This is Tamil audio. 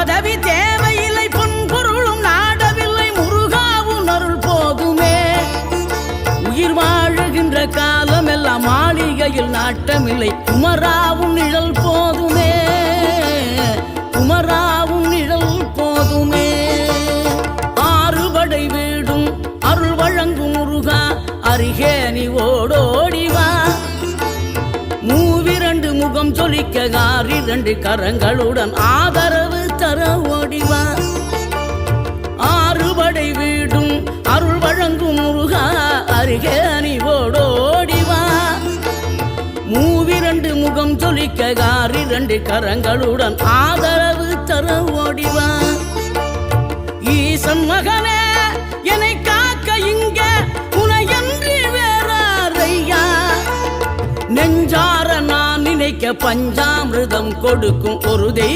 பதவி தேவையில்லை, பொன்பொருளும் நாடவில்லை, முருகாவும் அருள் போதுமே. உயிர் வாழுகின்ற காலம் எல்லாம் மாளிகையில் நாட்டமில்லை, குமராவும் நிழல் போதுமே, குமராவும் நிழல் போதுமே. ஆறுபடை வீடும் அருள் வழங்கும் முருகா, அருகே நீ ஓடோடிவா. மூவிரண்டு முகம் சொலிக்க ஆறிரண்டு கரங்களுடன் ஆதரவு தர ஓடிவா. ஆறுபடை வீடும் அருள் வழங்கும் முருகா, அருகே நீ ஓடோடிவா. மூவிரண்டு முகம் சொலிக்க ஆறிரண்டு கரங்களுடன் ஆதரவு தர ஓடிவா. ஈசன் மகனே என்னை காக்க இங்க உனையன்றி வேறாரையா. நெஞ்சார நான் நினைக்க பஞ்சாமிர்தம் கொடுக்கும் ஒரு தெய்வம்.